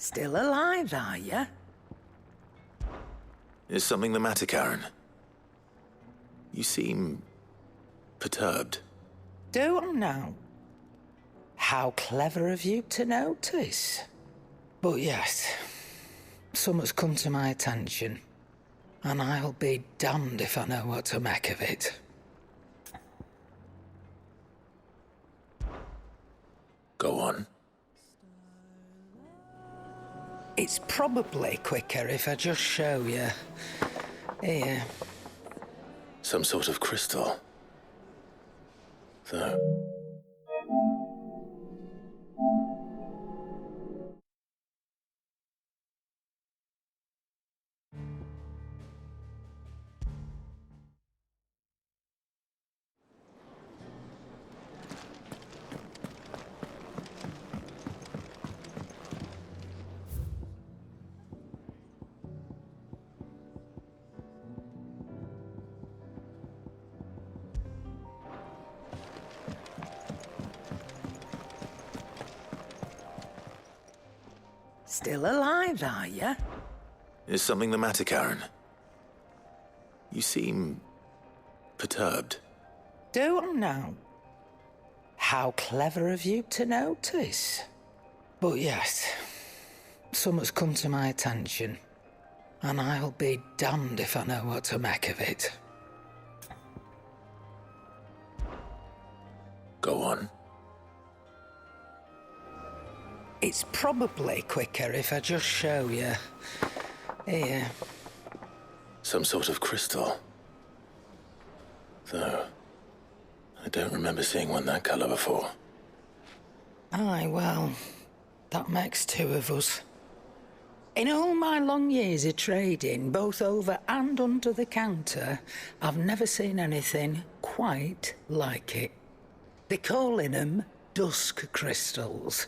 Still alive, are you? Is something the matter, Karen? You seem perturbed. Do I know? How clever of you to notice. But yes, something's come to my attention, and I'll be damned if I know what to make of it. Go on. It's probably quicker if I just show you. Here. Some sort of crystal. Though. Still alive, are you? Is something the matter, Karen? You seem perturbed. Do I know? How clever of you to notice. But yes, something's come to my attention, and I'll be damned if I know what to make of it. Go on. It's probably quicker if I just show you. Here. Some sort of crystal. Though, I don't remember seeing one that colour before. Aye, well, that makes two of us. In all my long years of trading, both over and under the counter, I've never seen anything quite like it. They're calling them dusk crystals,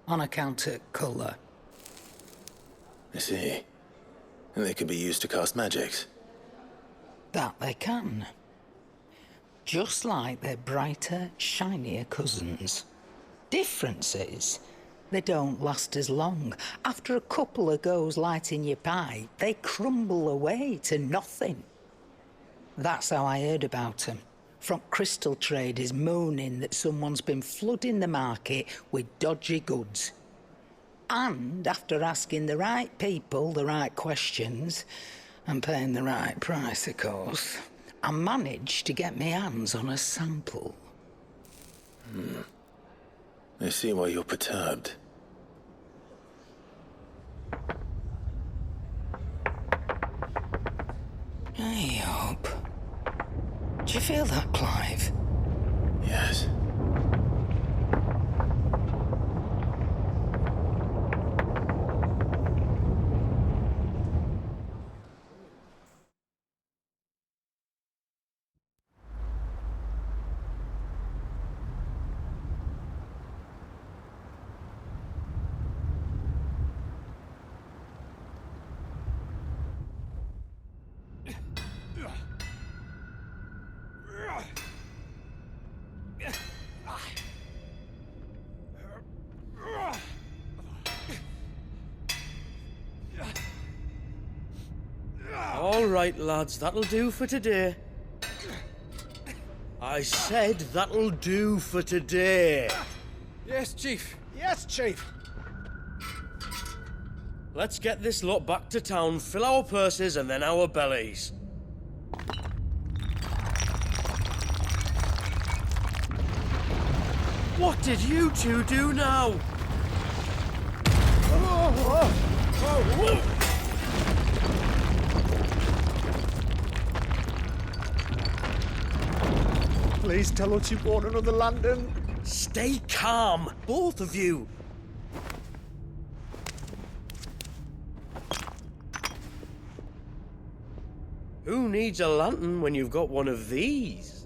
on account of colour. I see. And they can be used to cast magics. That they can. Just like their brighter, shinier cousins. Difference is, they don't last as long. After a couple of goes lighting your pipe, they crumble away to nothing. That's how I heard about them. From crystal traders moaning that someone's been flooding the market with dodgy goods. And after asking the right people the right questions, and paying the right price, of course, I managed to get my hands on a sample. I see why you're perturbed. I hope. Do you feel that, Clive? Yes. All right, lads, that'll do for today. I said that'll do for today. Yes, Chief. Yes, Chief. Let's get this lot back to town, fill our purses and then our bellies. What did you two do now? Please tell us you bought another lantern. Stay calm, both of you. Who needs a lantern when you've got one of these?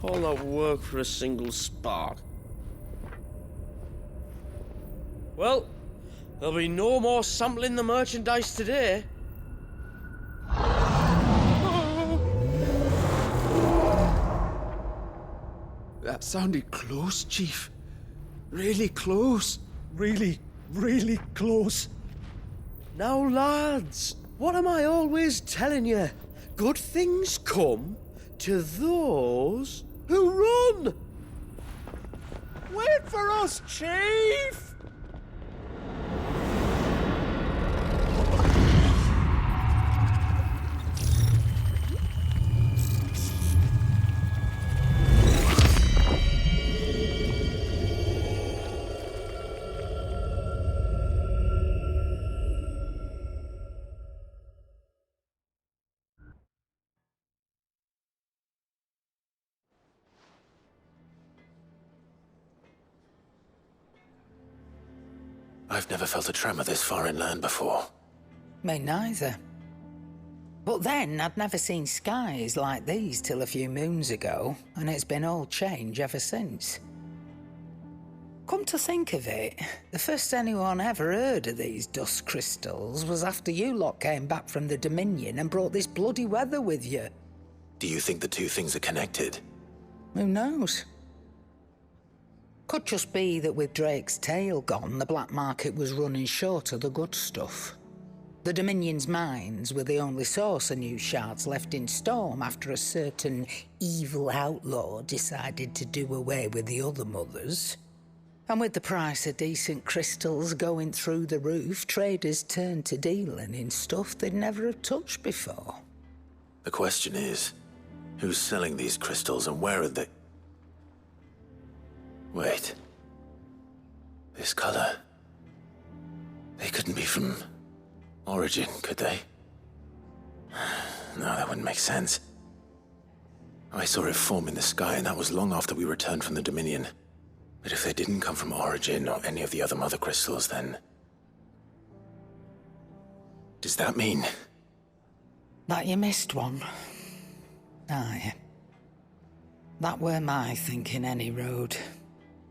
All that work for a single spark. Well, there'll be no more sampling the merchandise today. That sounded close, Chief. Really close. Really, really close. Now, lads, what am I always telling you? Good things come to those who run! Wait for us, Chief! I've never felt a tremor this far inland before. Me neither. But then, I'd never seen skies like these till a few moons ago, and it's been all change ever since. Come to think of it, the first anyone ever heard of these dust crystals was after you lot came back from the Dominion and brought this bloody weather with you. Do you think the two things are connected? Who knows? Could just be that with Drake's tail gone, the black market was running short of the good stuff. The Dominion's mines were the only source of new shards left in Storm after a certain evil outlaw decided to do away with the other mothers. And with the price of decent crystals going through the roof, traders turned to dealing in stuff they'd never have touched before. The question is, who's selling these crystals and where are they? Wait. This color. They couldn't be from Origin, could they? No, that wouldn't make sense. I saw it form in the sky, and that was long after we returned from the Dominion. But if they didn't come from Origin or any of the other mother crystals, then... does that mean... That you missed one? Aye. That were my thinking any road.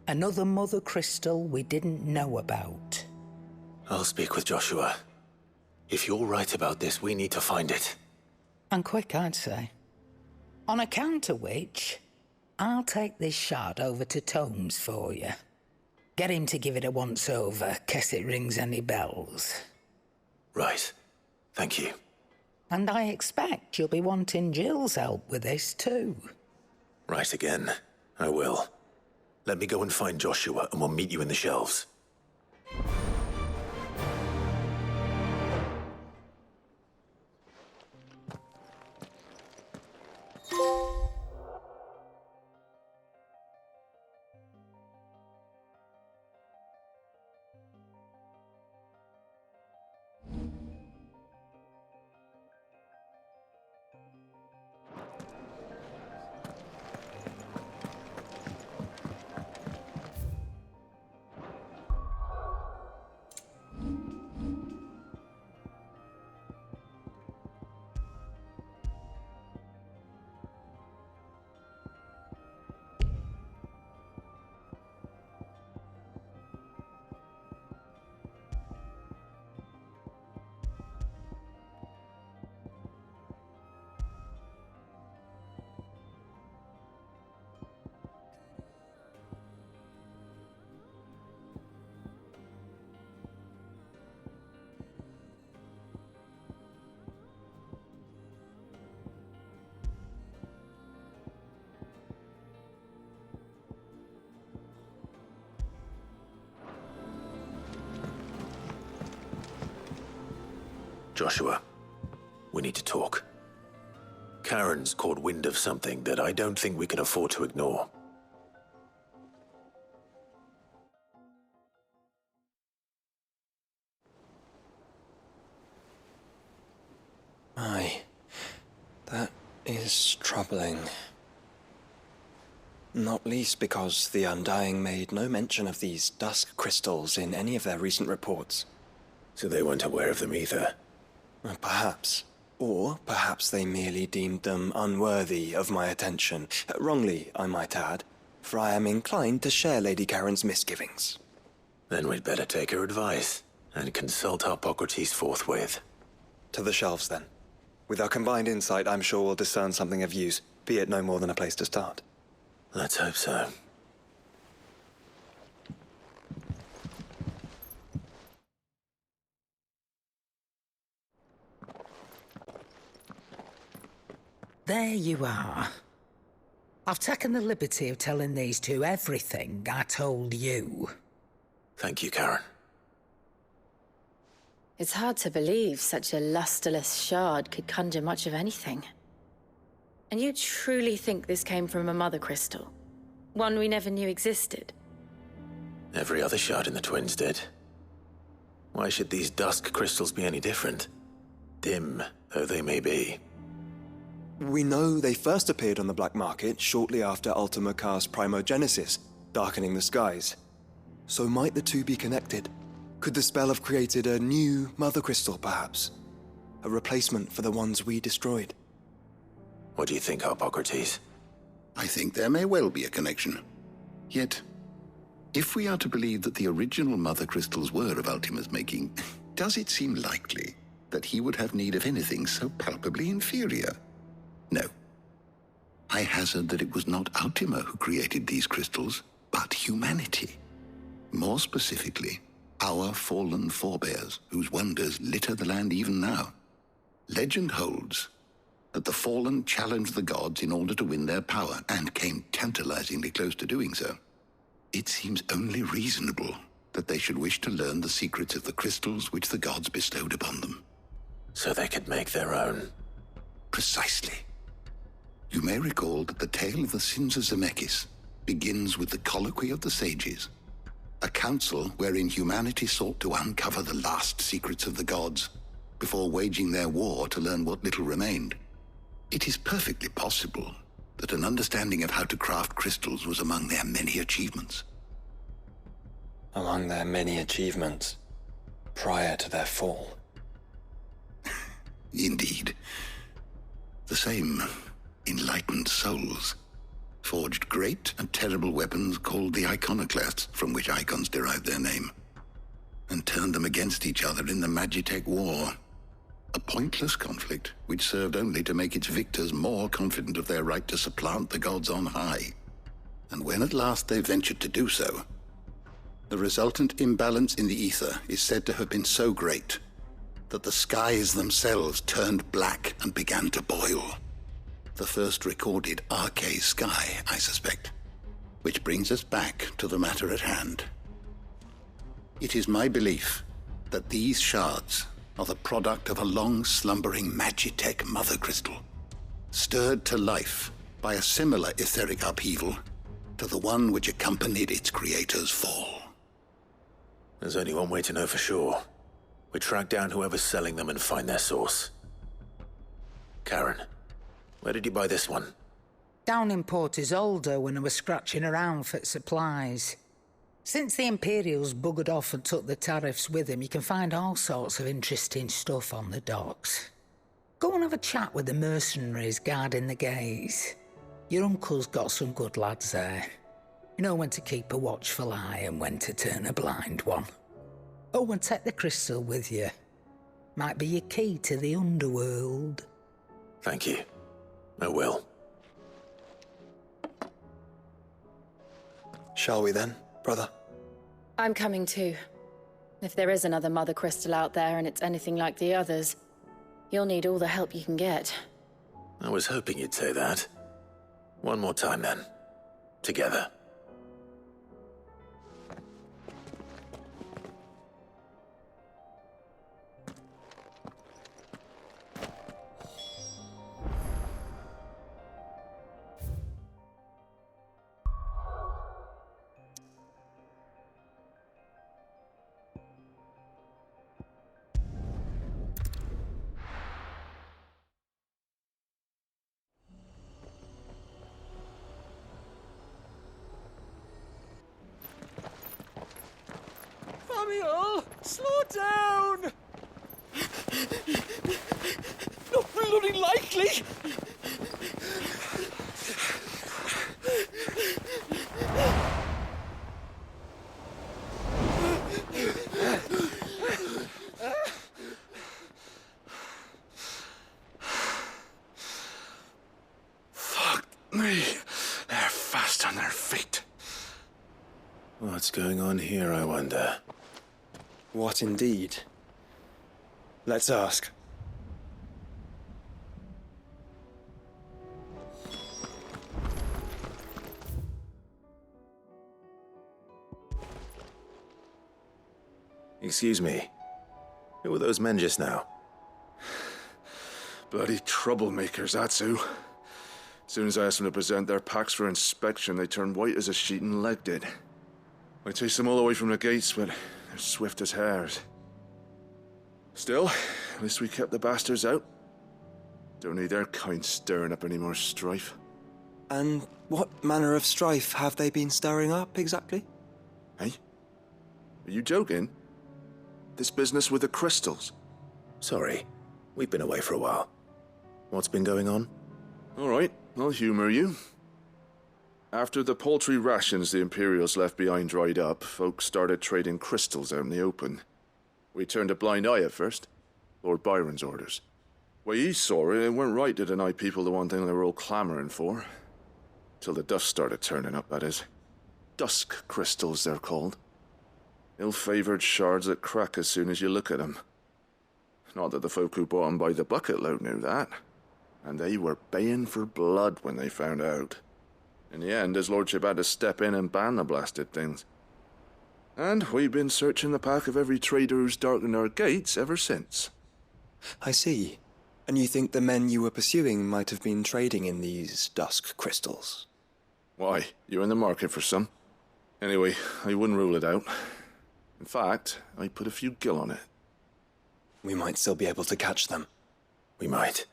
Another mother crystal we didn't know about. I'll speak with Joshua. If you're right about this, we need to find it. And quick, I'd say. On account of which, I'll take this shard over to Tomes for you. Get him to give it a once-over, case it rings any bells. Right. Thank you. And I expect you'll be wanting Jill's help with this too. Right again. I will. Let me go and find Joshua, and we'll meet you in the shelves. Joshua, we need to talk. Karen's caught wind of something that I don't think we can afford to ignore. Aye, that is troubling. Not least because the Undying made no mention of these dusk crystals in any of their recent reports. So they weren't aware of them either. Perhaps. Or perhaps they merely deemed them unworthy of my attention. Wrongly, I might add, for I am inclined to share Lady Karen's misgivings. Then we'd better take her advice and consult Hippocrates forthwith. To the shelves, then. With our combined insight, I'm sure we'll discern something of use, be it no more than a place to start. Let's hope so. There you are. I've taken the liberty of telling these two everything I told you. Thank you, Karen. It's hard to believe such a lusterless shard could conjure much of anything. And you truly think this came from a mother crystal? One we never knew existed? Every other shard in the Twins did. Why should these dusk crystals be any different? Dim though they may be. We know they first appeared on the black market shortly after Ultima Car's primogenesis, darkening the skies. So might the two be connected? Could the spell have created a new mother crystal, perhaps? A replacement for the ones we destroyed? What do you think, Hippocrates? I think there may well be a connection. Yet, if we are to believe that the original mother crystals were of Ultima's making, does it seem likely that he would have need of anything so palpably inferior? No. I hazard that it was not Ultima who created these crystals, but humanity. More specifically, our fallen forebears, whose wonders litter the land even now. Legend holds that the fallen challenged the gods in order to win their power, and came tantalizingly close to doing so. It seems only reasonable that they should wish to learn the secrets of the crystals which the gods bestowed upon them. So they could make their own. Precisely. You may recall that the tale of the sins of Zemeckis begins with the colloquy of the sages, a council wherein humanity sought to uncover the last secrets of the gods before waging their war to learn what little remained. It is perfectly possible that an understanding of how to craft crystals was among their many achievements. Among their many achievements, prior to their fall. Indeed. The same enlightened souls forged great and terrible weapons called the iconoclasts, from which icons derived their name, and turned them against each other in the Magitech War. A pointless conflict which served only to make its victors more confident of their right to supplant the gods on high. And when at last they ventured to do so, the resultant imbalance in the ether is said to have been so great that the skies themselves turned black and began to boil. The first recorded Arche sky, I suspect. Which brings us back to the matter at hand. It is my belief that these shards are the product of a long-slumbering Magitech mother crystal, stirred to life by a similar etheric upheaval to the one which accompanied its creator's fall. There's only one way to know for sure. We track down whoever's selling them and find their source. Karen, where did you buy this one? Down in Port Isolde when I was scratching around for supplies. Since the Imperials buggered off and took the tariffs with them, you can find all sorts of interesting stuff on the docks. Go and have a chat with the mercenaries guarding the gates. Your uncle's got some good lads there. You know when to keep a watchful eye and when to turn a blind one. Oh, and take the crystal with you. Might be your key to the underworld. Thank you. I will. Shall we then, brother? I'm coming too. If there is another mother crystal out there and it's anything like the others, you'll need all the help you can get. I was hoping you'd say that. One more time then. Together. Samuel, slow down! Not bloody likely! They're fast on their feet. What's going on here, I wonder? What indeed? Let's ask. Excuse me. Who were those men just now? Bloody troublemakers, that's who. As soon as I asked them to present their packs for inspection, they turned white as a sheet and legged it. I chased them all away from the gates, but they're swift as hares. Still, at least we kept the bastards out. Don't need their kind stirring up any more strife. And what manner of strife have they been stirring up, exactly? Hey? Are you joking? This business with the crystals? Sorry, we've been away for a while. What's been going on? All right, I'll humor you. After the paltry rations the Imperials left behind dried up, folks started trading crystals out in the open. We turned a blind eye at first. Lord Byron's orders. Way he saw it, it weren't right to deny people the one thing they were all clamoring for. Till the dust started turning up, that is. Dusk crystals, they're called. Ill-favored shards that crack as soon as you look at them. Not that the folk who bought them by the bucket load knew that. And they were baying for blood when they found out. In the end, his lordship had to step in and ban the blasted things. And we've been searching the pack of every trader who's darkened our gates ever since. I see. And you think the men you were pursuing might have been trading in these dusk crystals? Why, you're in the market for some. Anyway, I wouldn't rule it out. In fact, I put a few gil on it. We might still be able to catch them. We might.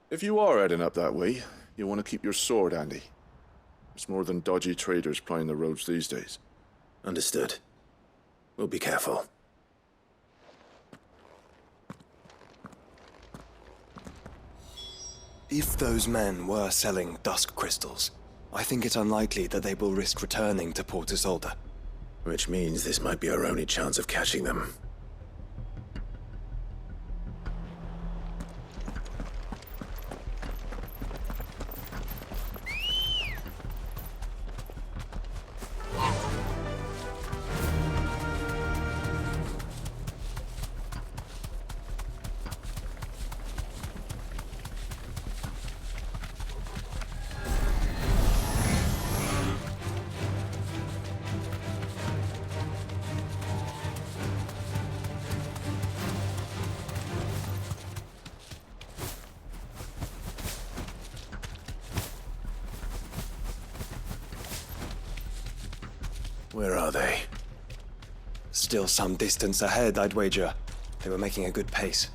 If you are heading up that way, you want to keep your sword handy. There's more than dodgy traders plying the roads these days. Understood. We'll be careful. If those men were selling dusk crystals, I think it's unlikely that they will risk returning to Port Isolde. Which means this might be our only chance of catching them. Where are they? Still some distance ahead, I'd wager. They were making a good pace.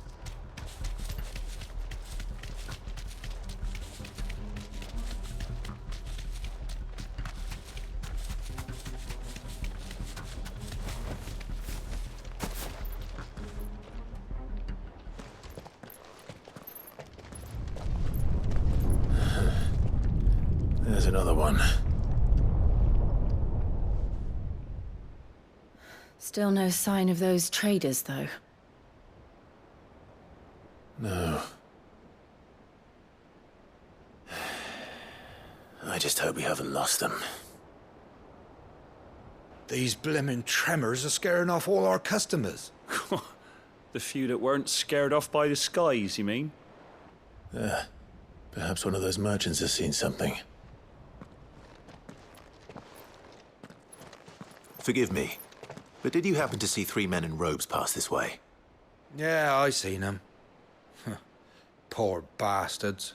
There's another one. Still no sign of those traders, though. No. I just hope we haven't lost them. These blimmin' tremors are scaring off all our customers. The few that weren't scared off by the skies, you mean? Perhaps one of those merchants has seen something. Forgive me, but did you happen to see 3 men in robes pass this way? Yeah, I seen them. Poor bastards.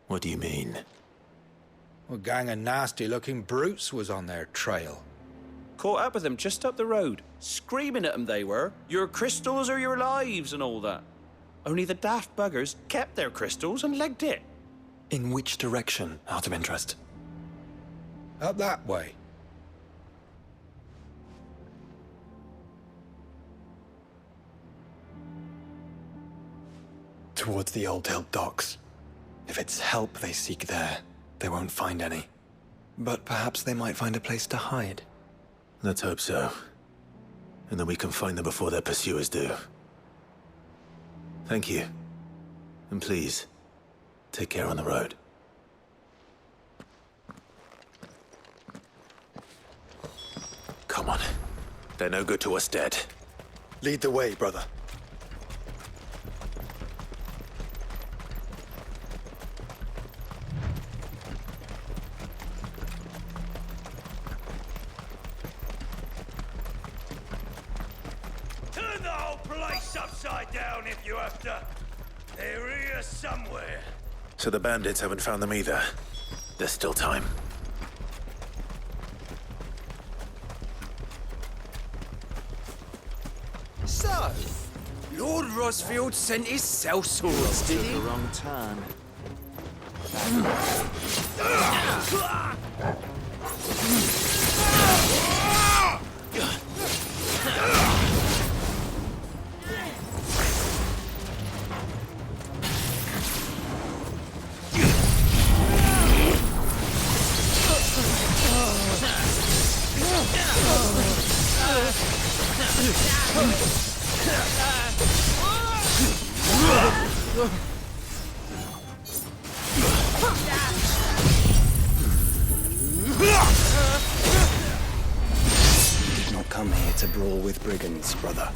What do you mean? A gang of nasty-looking brutes was on their trail. Caught up with them just up the road. Screaming at them they were. Your crystals or your lives and all that. Only the daft buggers kept their crystals and legged it. In which direction, out of interest? Up that way. Towards the Old Hill docks. If it's help they seek there, they won't find any. But perhaps they might find a place to hide. Let's hope so. And then we can find them before their pursuers do. Thank you. And please, take care on the road. Come on. They're no good to us dead. Lead the way, brother. Turn the whole place upside down if you have to. They're here somewhere. So the bandits haven't found them either. There's still time. So, Lord Rosfield sent his sellswords, did he? wrong turn. You did not come here to brawl with brigands, brother.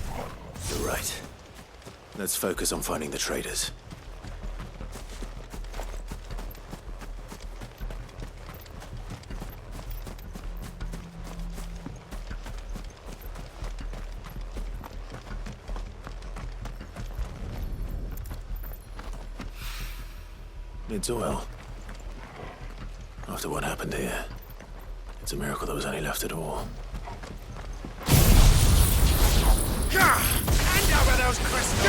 You're right. Let's focus on finding the traitors. It's oil. After what happened here, it's a miracle there was any left at all. Hand over those crystals!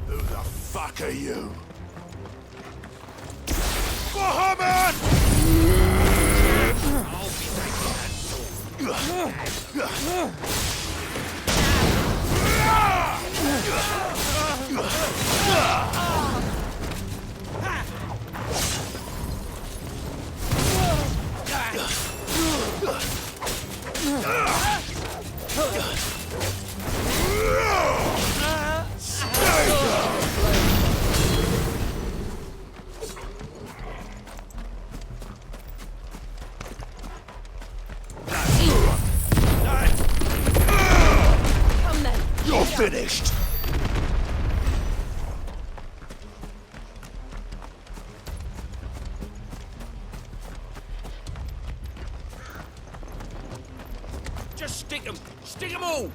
Who the fuck are you? Muhammad! You're finished! Just stick them! Stick them all!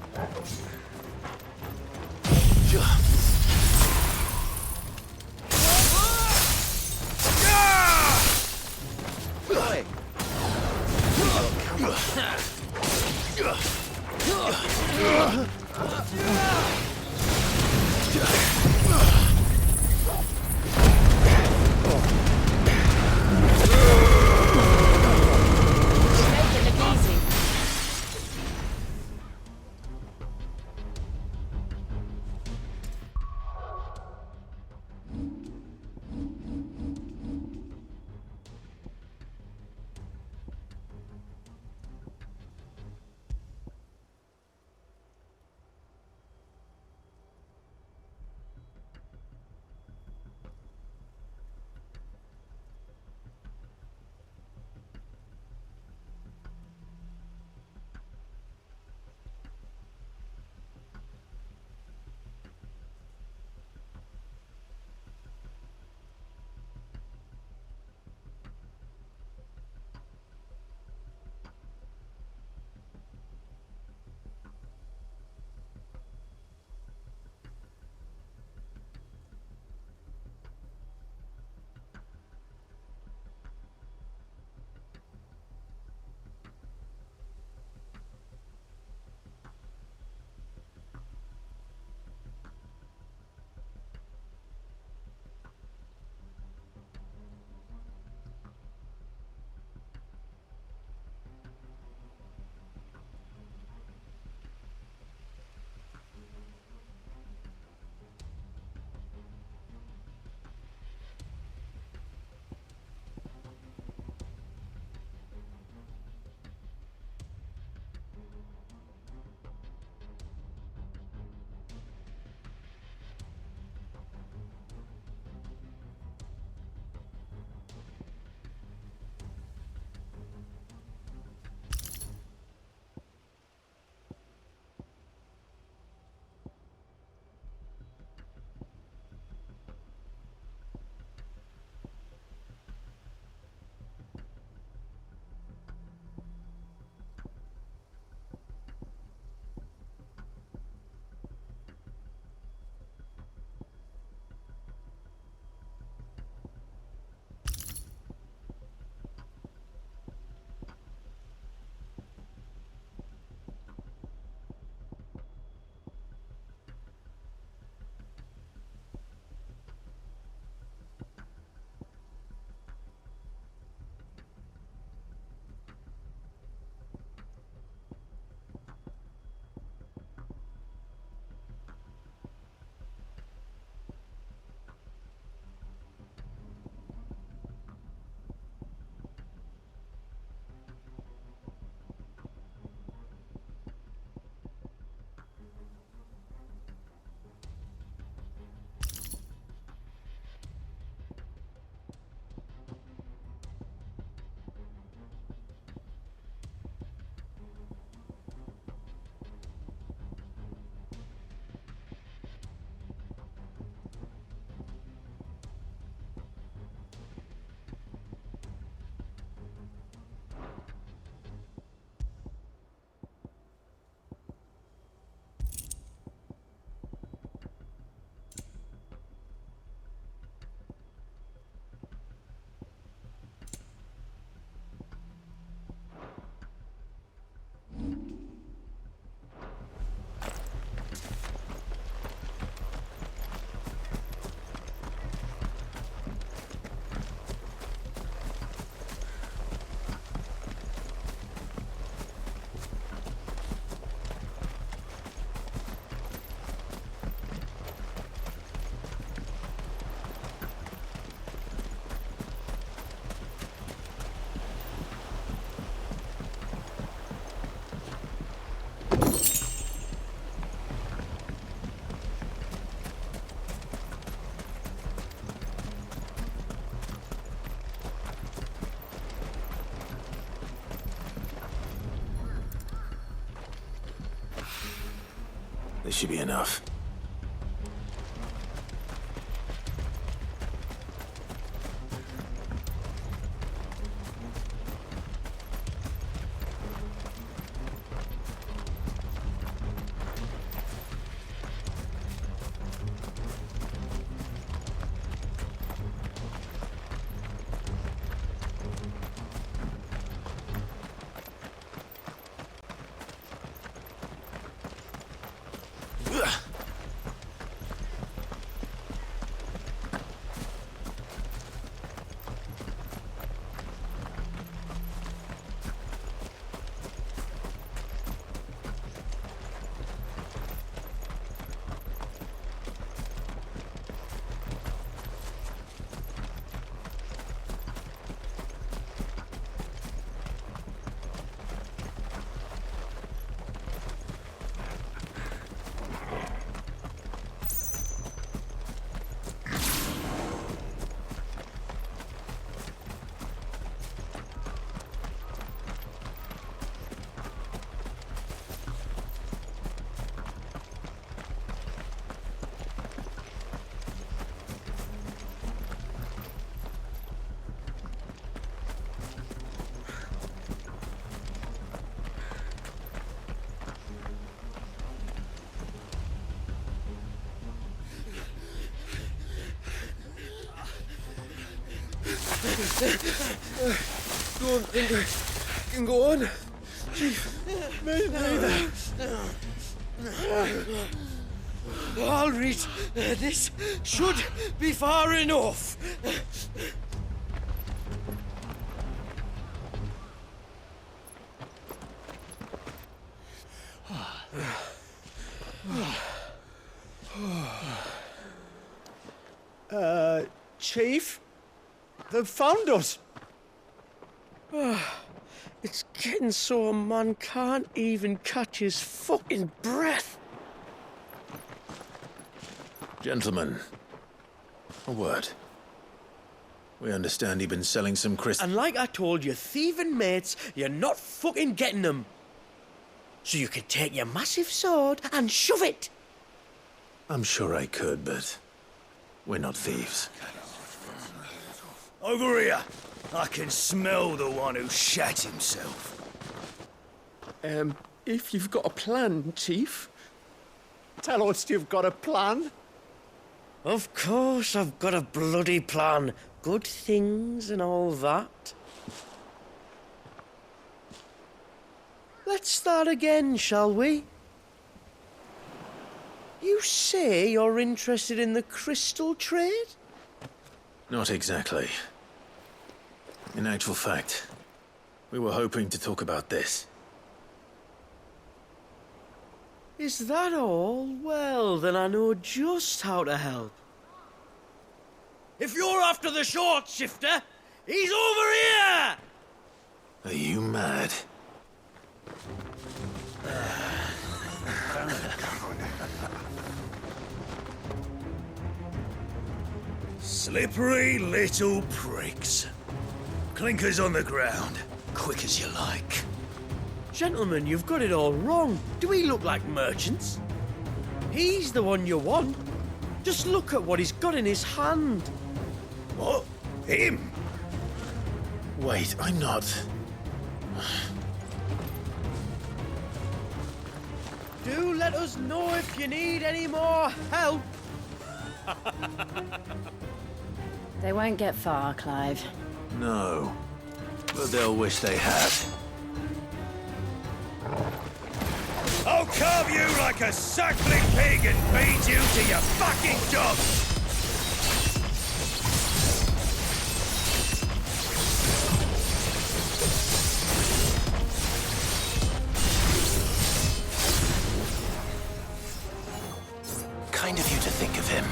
This should be enough. Don't think I can go on. Chief, maybe. I'll read. This should be far enough. Chief? They've found us. It's getting so a man can't even catch his fucking breath. Gentlemen, a word. We understand you've been selling some crystals. And like I told your thieving mates, you're not fucking getting them. So you can take your massive sword and shove it. I'm sure I could, but we're not thieves. Over here. I can smell the one who shat himself. If you've got a plan, Chief, tell us you've got a plan. Of course I've got a bloody plan. Good things and all that. Let's start again, shall we? You say you're interested in the crystal trade? Not exactly. In actual fact, we were hoping to talk about this. Is that all? Well, then I know just how to help. If you're after the short shifter, he's over here! Are you mad? Slippery little pricks. Clinkers on the ground, quick as you like. Gentlemen, you've got it all wrong. Do we look like merchants? He's the one you want. Just look at what he's got in his hand. What? Him? Wait, I'm not. Do let us know if you need any more help. They won't get far, Clive. No. But they'll wish they had. I'll carve you like a suckling pig and feed you to your fucking dog! Kind of you to think of him.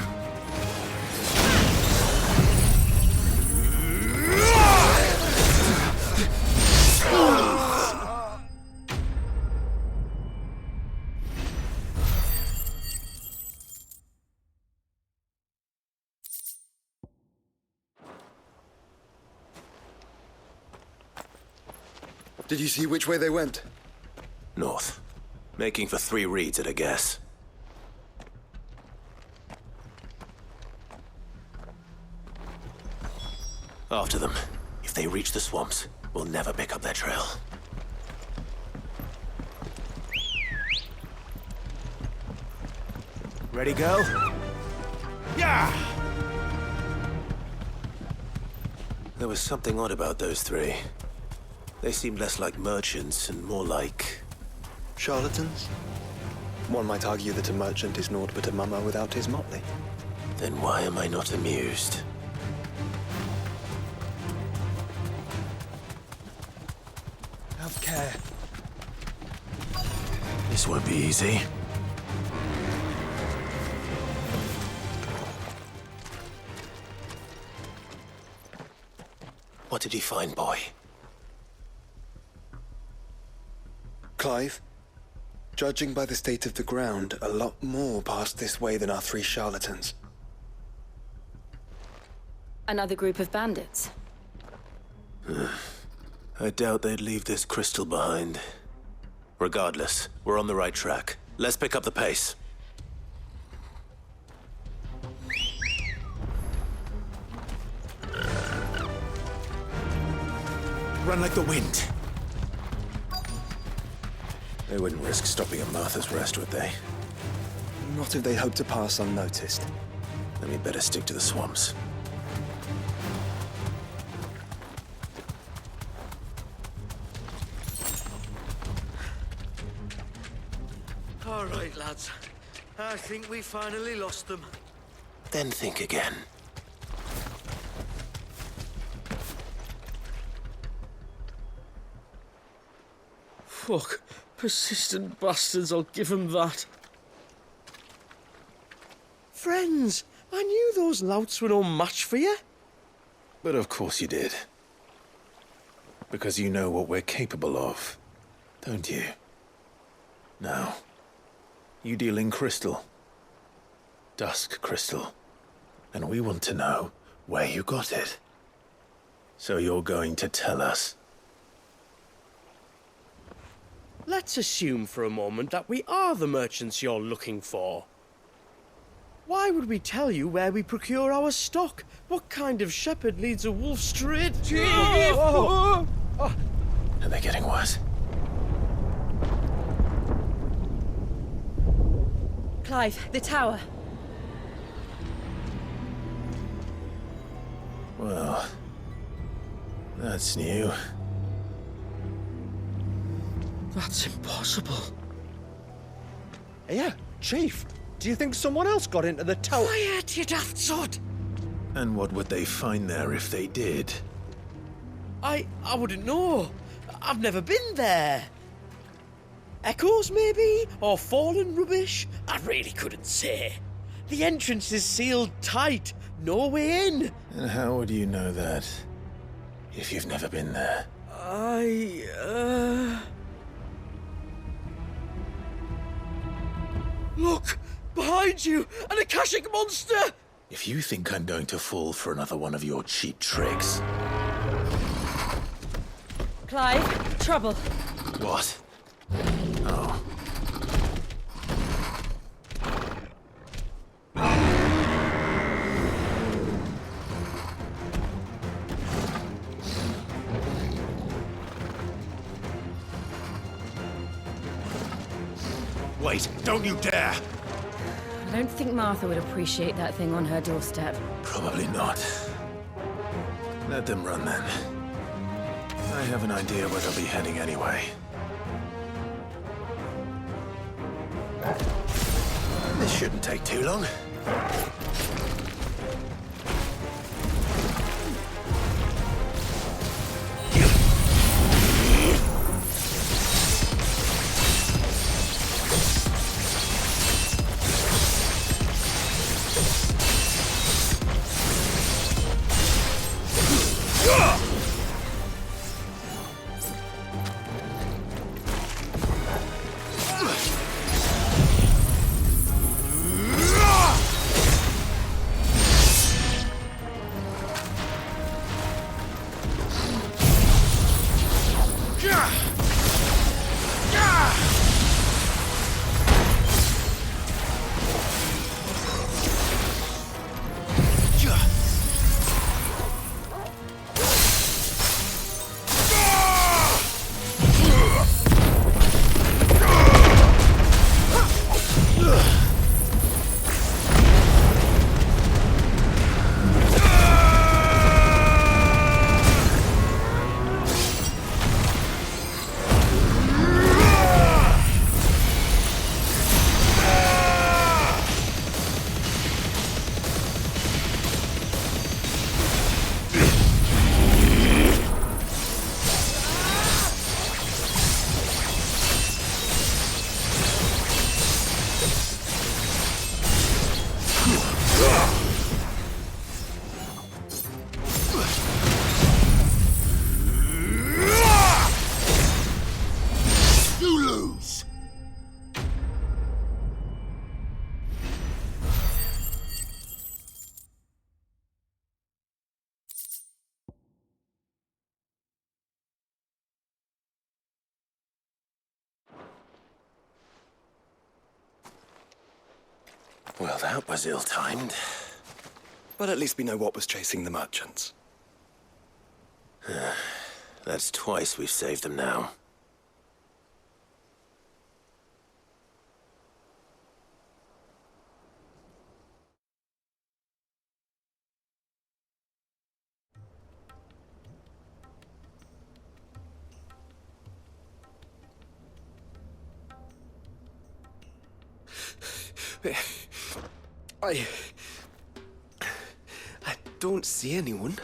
Did you see which way they went? North. Making for 3 reads at a guess. After them. If they reach the swamps, we'll never pick up their trail. Ready, go? Yeah! There was something odd about those three. They seemed less like merchants and more like... Charlatans? One might argue that a merchant is naught but a mummer without his motley. Then why am I not amused? Have care. This won't be easy. What did he find, boy? Clive, judging by the state of the ground, a lot more passed this way than our three charlatans. Another group of bandits. I doubt they'd leave this crystal behind. Regardless, we're on the right track. Let's pick up the pace. Run like the wind. They wouldn't risk stopping at Martha's Rest, would they? Not if they hope to pass unnoticed. Then we'd better stick to the swamps. All right, lads. I think we finally lost them. Then think again. Fuck. Persistent bastards, I'll give them that. Friends, I knew those louts were no match for you. But of course you did. Because you know what we're capable of, don't you? Now, you deal in crystal. Dusk crystal. And we want to know where you got it. So you're going to tell us. Let's assume for a moment that we are the merchants you're looking for. Why would we tell you where we procure our stock? What kind of shepherd leads a wolf straight to... Are they getting worse? Clive, the tower. Well, that's new. That's impossible. Yeah, Chief. Do you think someone else got into the tower? Quiet, you daft sod! And what would they find there if they did? I wouldn't know. I've never been there. Echoes, maybe? Or fallen rubbish? I really couldn't say. The entrance is sealed tight. No way in. And how would you know that? If you've never been there? Look! Behind you! An Akashic monster! If you think I'm going to fall for another one of your cheap tricks... Clive, trouble. What? Oh. Wait, don't you dare! I don't think Martha would appreciate that thing on her doorstep. Probably not. Let them run then. I have an idea where they'll be heading anyway. This shouldn't take too long. that was ill-timed. But at least we know what was chasing the merchants. That's twice we've saved them now. I don't see anyone.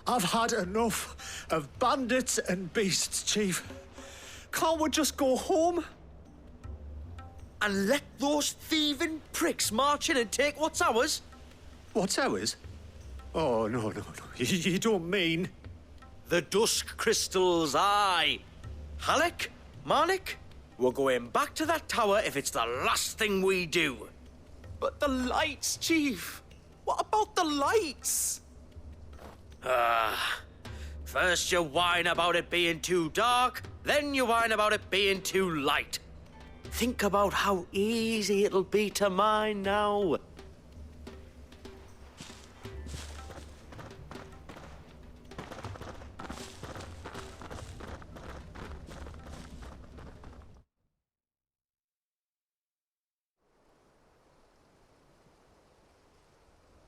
I've had enough of bandits and beasts, Chief. Can't we just go home? And let those thieving pricks march in and take what's ours? What's ours? Oh, no. You don't mean... The dusk crystals, aye. Halleck, Marnik, we're going back to that tower if it's the last thing we do. But the lights, Chief! What about the lights? First you whine about it being too dark, then you whine about it being too light. Think about how easy it'll be to mine now.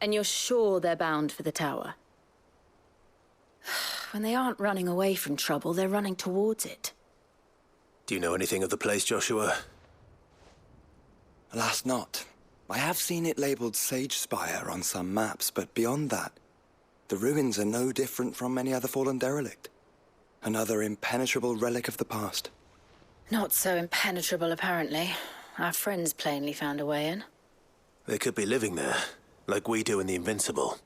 And you're sure they're bound for the tower? When they aren't running away from trouble, they're running towards it. Do you know anything of the place, Joshua? Alas, not. I have seen it labelled Sage Spire on some maps, but beyond that, the ruins are no different from any other fallen derelict. Another impenetrable relic of the past. Not so impenetrable, apparently. Our friends plainly found a way in. They could be living there, like we do in the Invincible.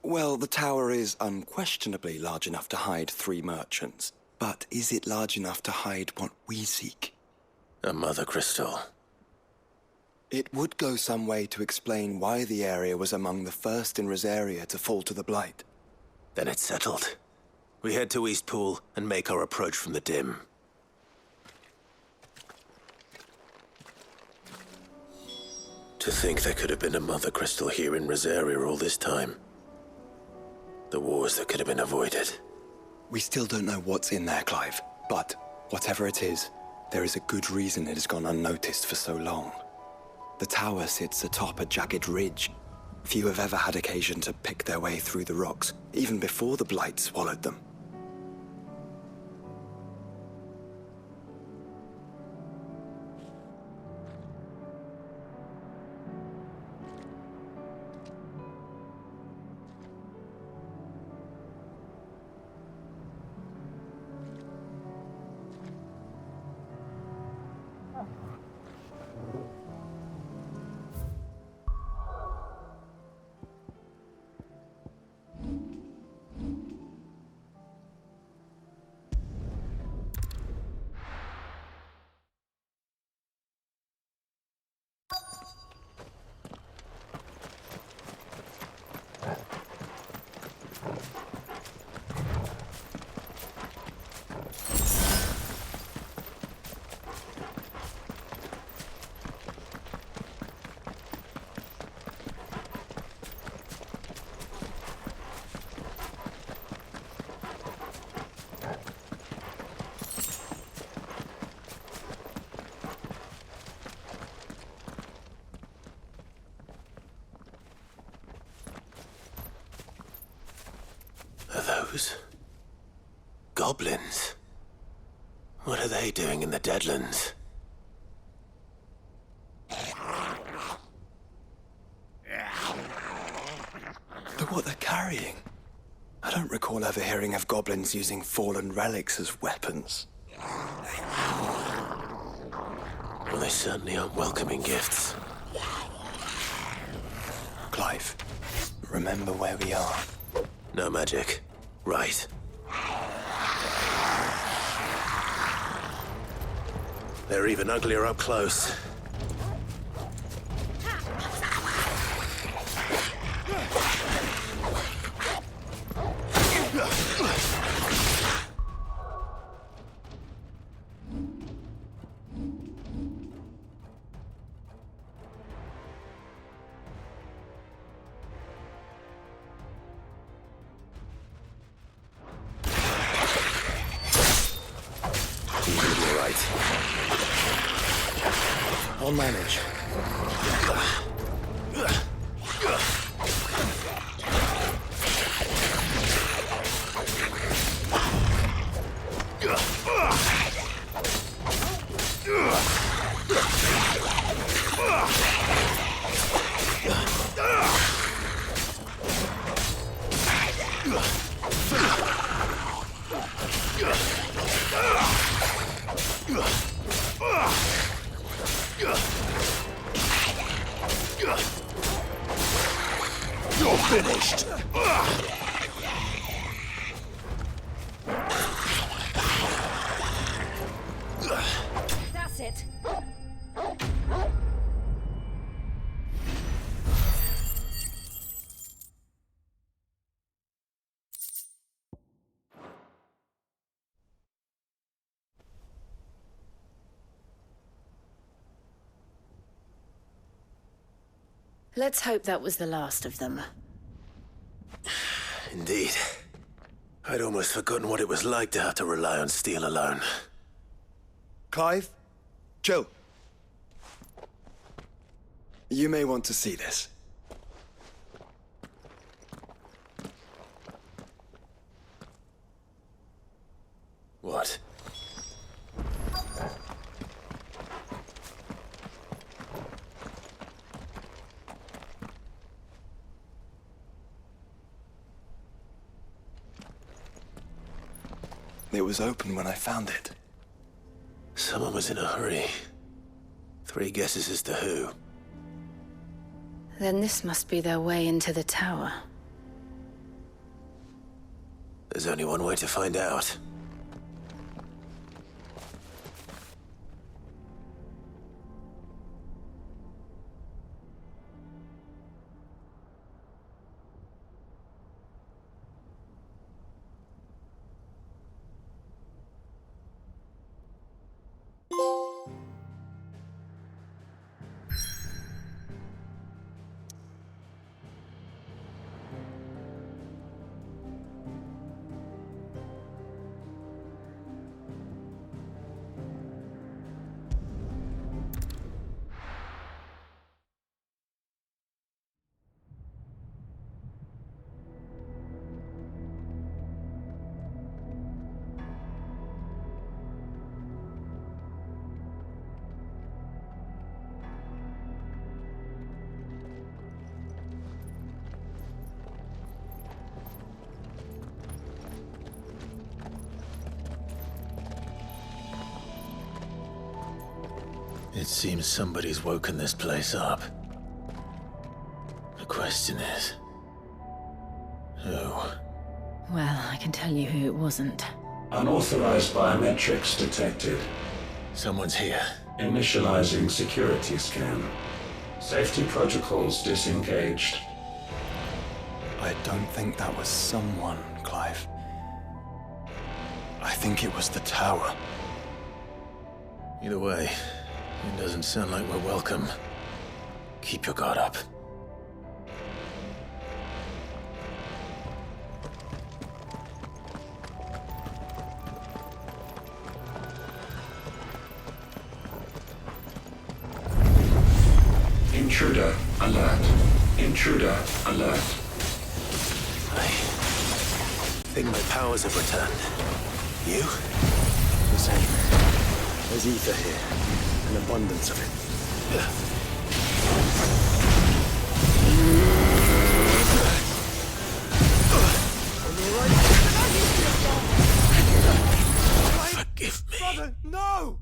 Well, the tower is unquestionably large enough to hide 3 merchants. But is it large enough to hide what we seek? A mother crystal. It would go some way to explain why the area was among the first in Rosaria to fall to the Blight. Then it's settled. We head to Eastpool and make our approach from the dim. To think there could have been a mother crystal here in Rosaria all this time. The wars that could have been avoided. We still don't know what's in there, Clive. But whatever it is, there is a good reason it has gone unnoticed for so long. The tower sits atop a jagged ridge. Few have ever had occasion to pick their way through the rocks, even before the Blight swallowed them. Goblins? What are they doing in the Deadlands? Look what they're carrying. I don't recall ever hearing of goblins using fallen relics as weapons. Well, they certainly aren't welcoming gifts. Clive, remember where we are. No magic. Right. They're even uglier up close. I'll manage. You're finished! That's it. Let's hope that was the last of them. Indeed. I'd almost forgotten what it was like to have to rely on steel alone. Clive? Jill. You may want to see this. What? It was open when I found it. Someone was in a hurry. 3 guesses as to who. Then this must be their way into the tower. There's only one way to find out. It seems somebody's woken this place up. The question is... who? Well, I can tell you who it wasn't. Unauthorized biometrics detected. Someone's here. Initializing security scan. Safety protocols disengaged. I don't think that was someone, Clive. I think it was the tower. Either way, it doesn't sound like we're welcome. Keep your guard up. Intruder alert. Intruder alert. I think my powers have returned. You? The same. There's ether here. An abundance of it. Forgive me. Brother, no!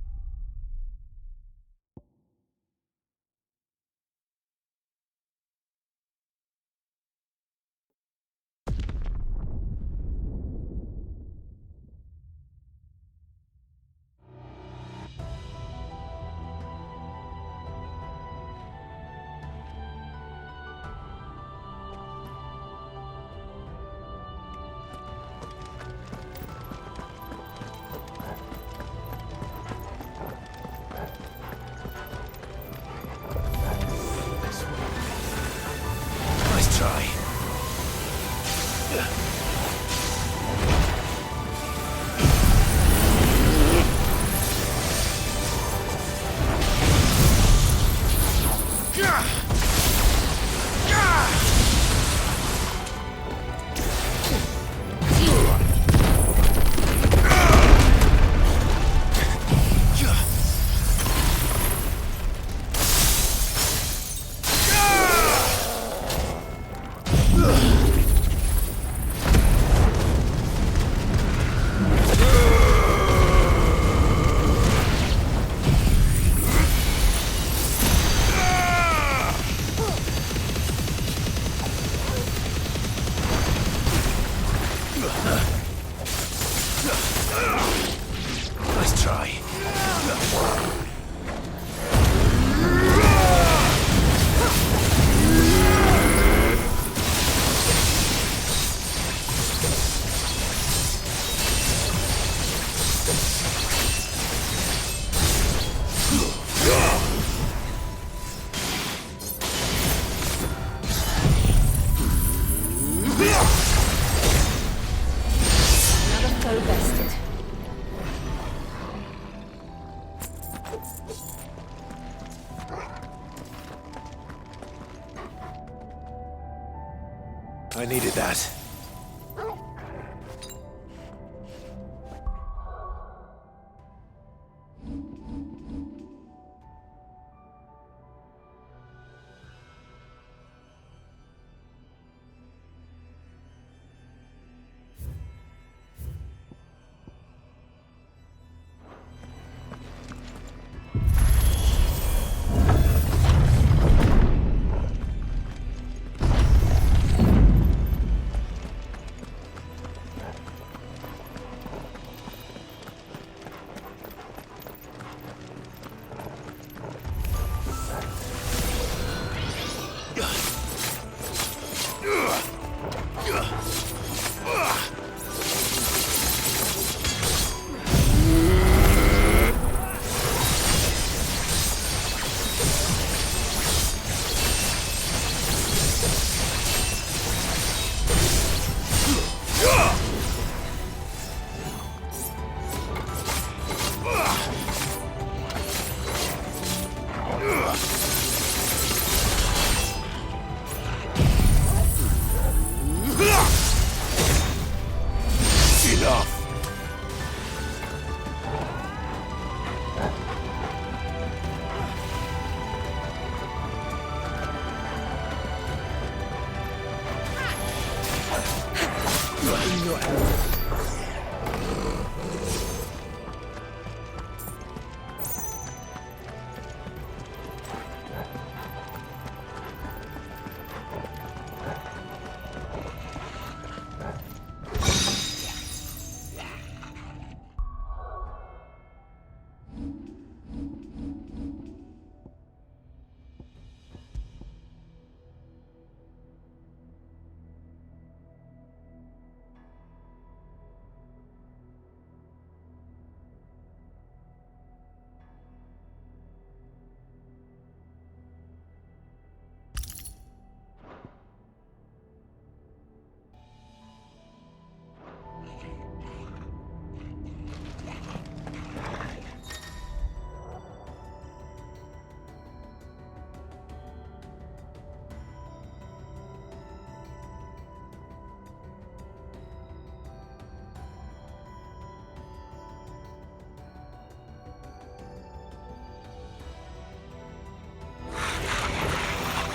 I needed that.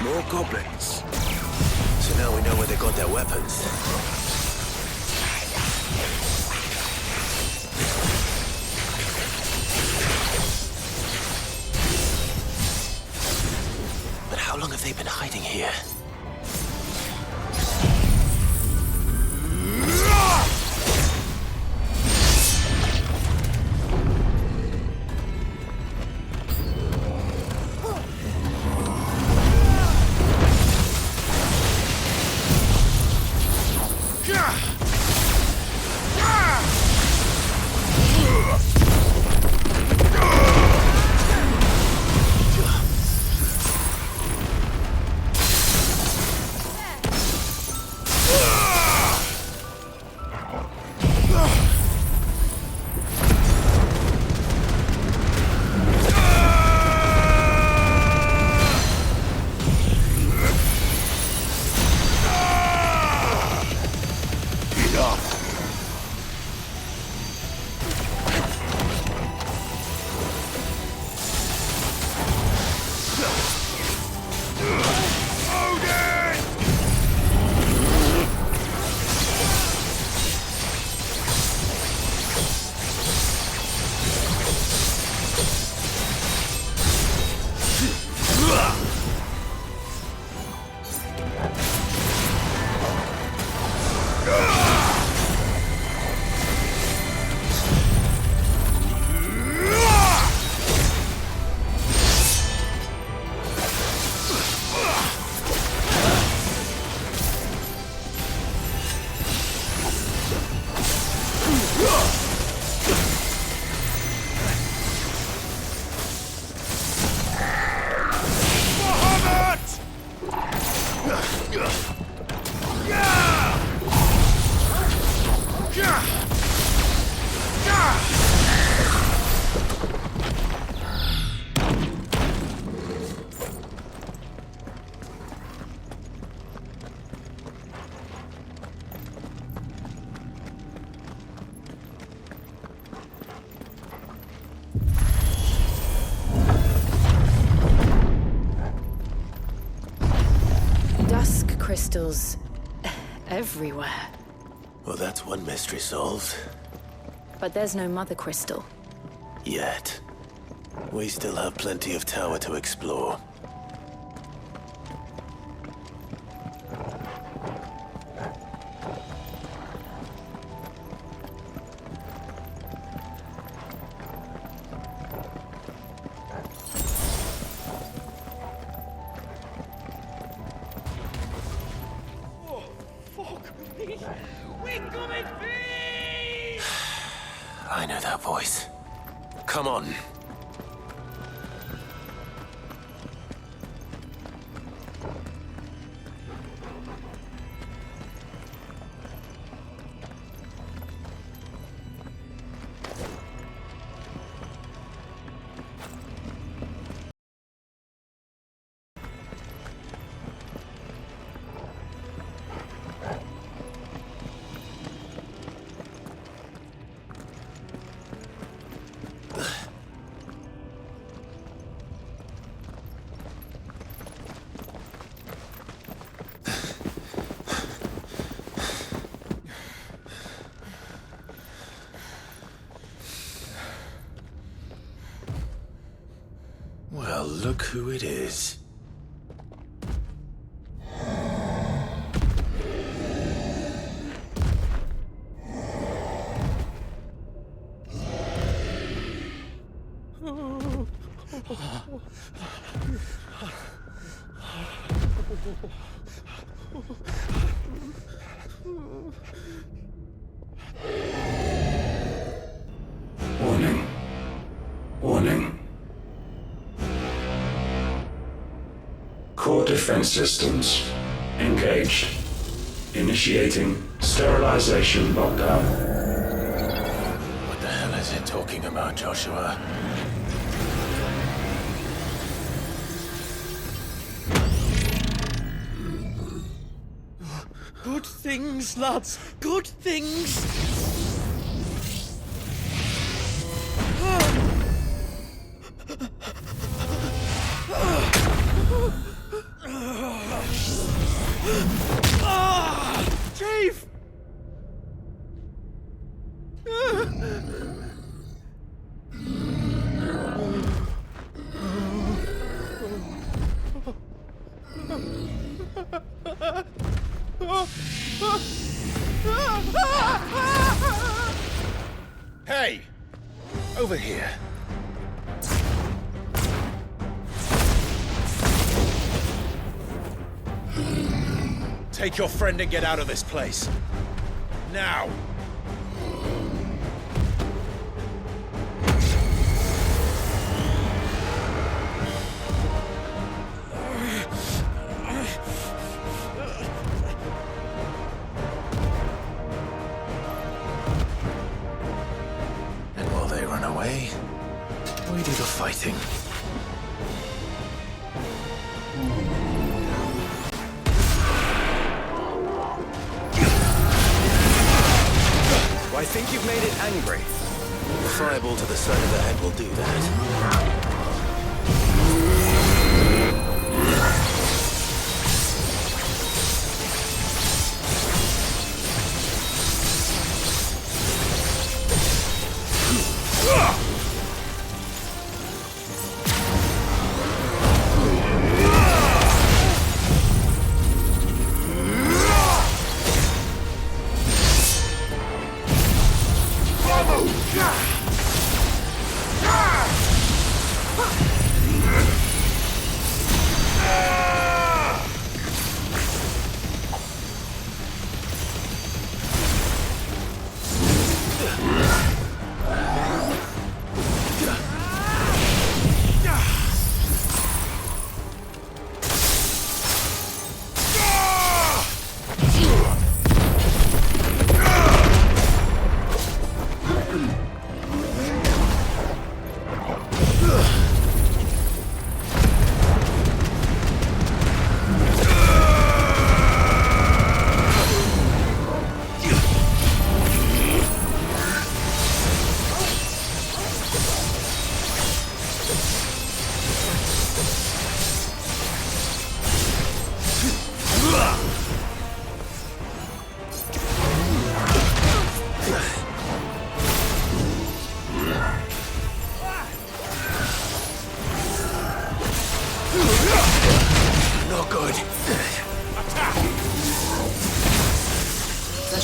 More goblins. So now we know where they got their weapons. But how long have they been hiding here? Ugh. crystals everywhere. Well, that's one mystery solved. But there's no mother crystal. Yet. We still have plenty of tower to explore. I know that voice. Come on. Well, look who it is. Warning. Warning. Core defense systems engaged. Initiating sterilization lockdown. What the hell is it talking about, Joshua? Good things, lads. Good things. Chief! Hey! Over here. Take your friend and get out of this place. Now! And while they run away, we do the fighting. I think you've made it angry. The fireball to the side of the head will do that.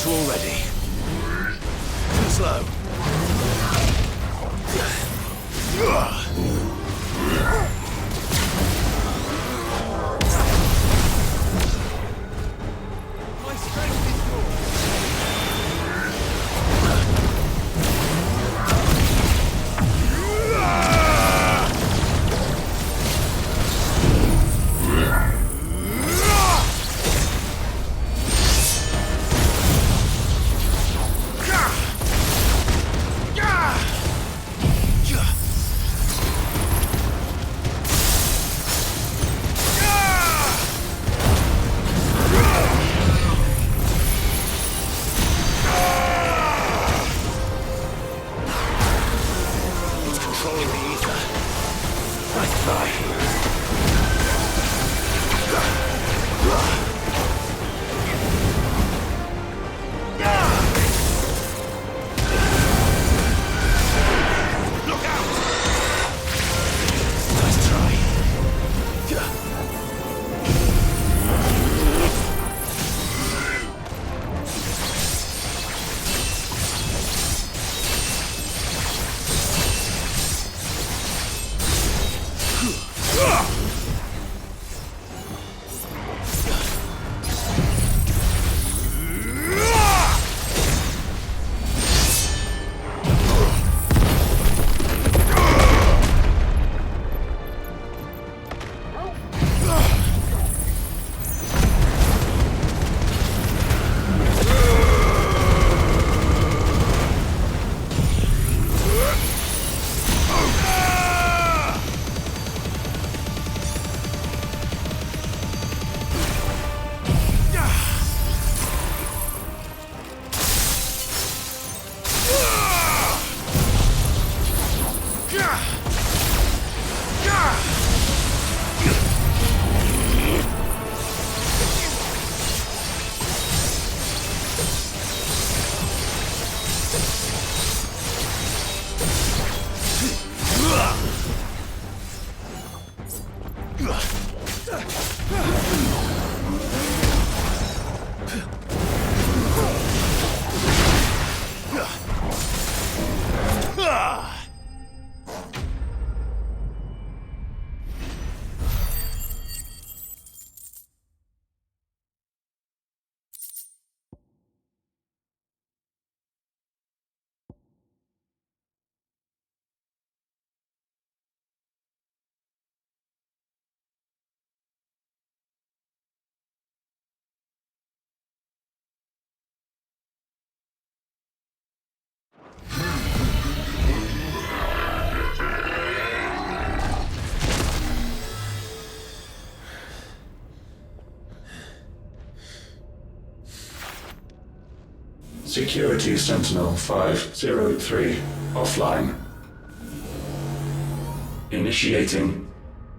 closer already. Too slow. My strength is Security Sentinel 503 offline. Initiating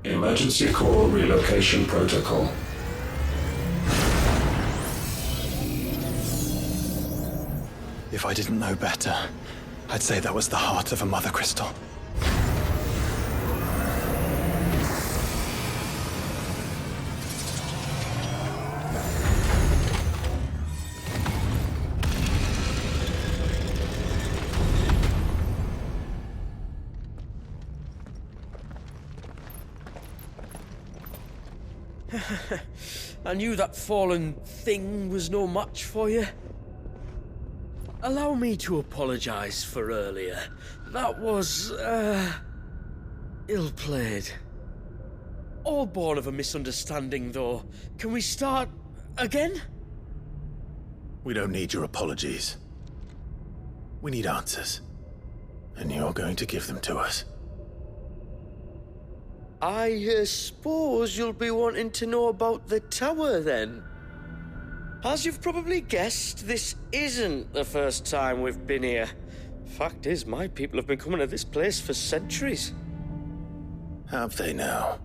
Emergency Core Relocation Protocol. If I didn't know better, I'd say that was the heart of a mother crystal. I knew that fallen thing was no match for you. Allow me to apologise for earlier. That was, ill-played. All born of a misunderstanding, though. Can we start again? We don't need your apologies. We need answers. And you're going to give them to us. I suppose you'll be wanting to know about the tower, then. As you've probably guessed, this isn't the first time we've been here. Fact is, my people have been coming to this place for centuries. Have they now?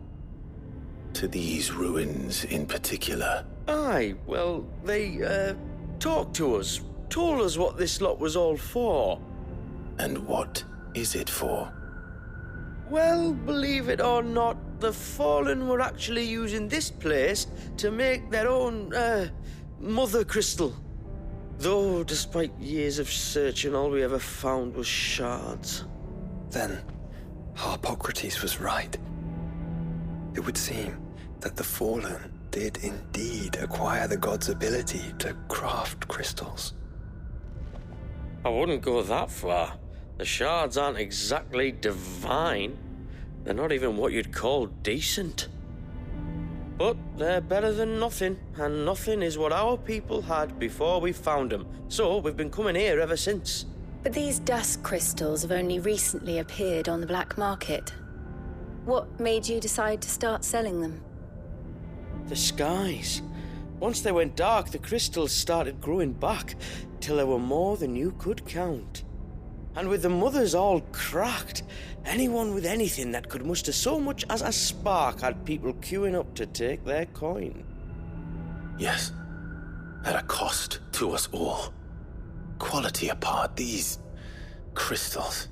To these ruins in particular? Aye, well, they, talked to us. Told us what this lot was all for. And what is it for? Well, believe it or not, the Fallen were actually using this place to make their own, mother crystal. Though, despite years of searching, all we ever found was shards. Then, Harpocrates was right. It would seem that the Fallen did indeed acquire the god's ability to craft crystals. I wouldn't go that far. The shards aren't exactly divine. They're not even what you'd call decent. But they're better than nothing, and nothing is what our people had before we found them. So we've been coming here ever since. But these dusk crystals have only recently appeared on the black market. What made you decide to start selling them? The skies. Once they went dark, the crystals started growing back, till there were more than you could count. And with the mothers all cracked, anyone with anything that could muster so much as a spark had people queuing up to take their coin. Yes, at a cost to us all. Quality apart, these crystals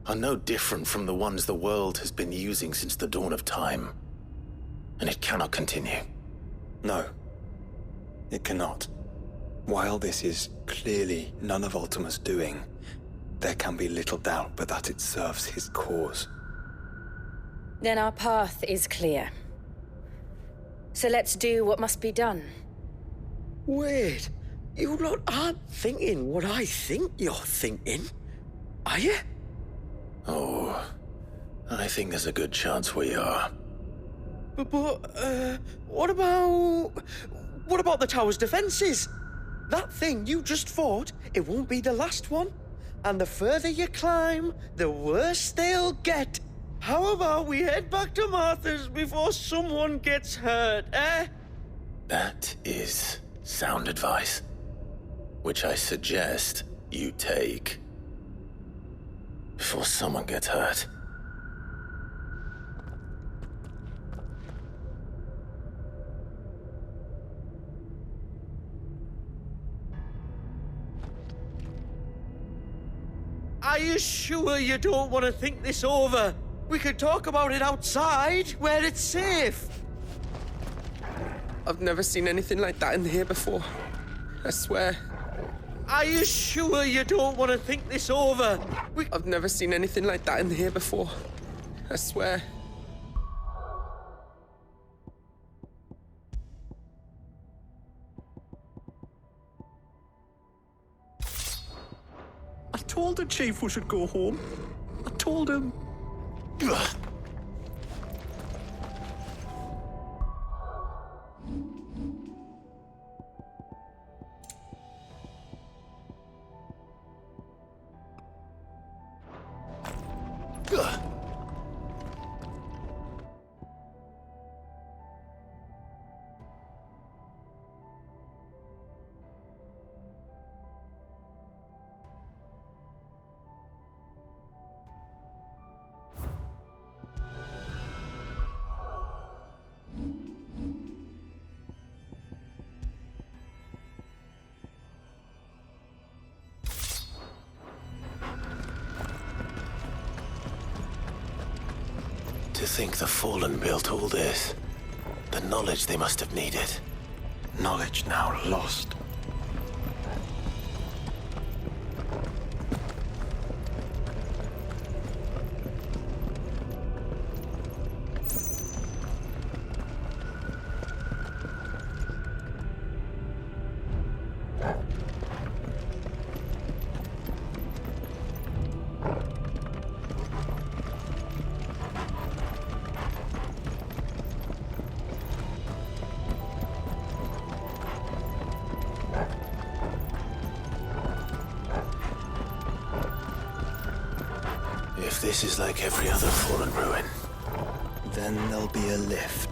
are no different from the ones the world has been using since the dawn of time. And it cannot continue. No, it cannot. While this is clearly none of Ultima's doing, there can be little doubt but that it serves his cause. Then our path is clear. So let's do what must be done. Wait, you lot aren't thinking what I think you're thinking, are you? Oh, I think there's a good chance we are. But what about the tower's defenses? That thing you just fought, it won't be the last one. And the further you climb, the worse they'll get. How about we head back to Martha's before someone gets hurt, eh? That is sound advice, which I suggest you take before someone gets hurt. Are you sure you don't want to think this over? We could talk about it outside, where it's safe. I've never seen anything like that in here before. I swear. Are you sure you don't want to think this over? I've never seen anything like that in here before. I swear. I told the chief we should go home. I told him. To think the Fallen built all this. The knowledge they must have needed. Knowledge now lost. If this is like every other Fallen ruin, then there'll be a lift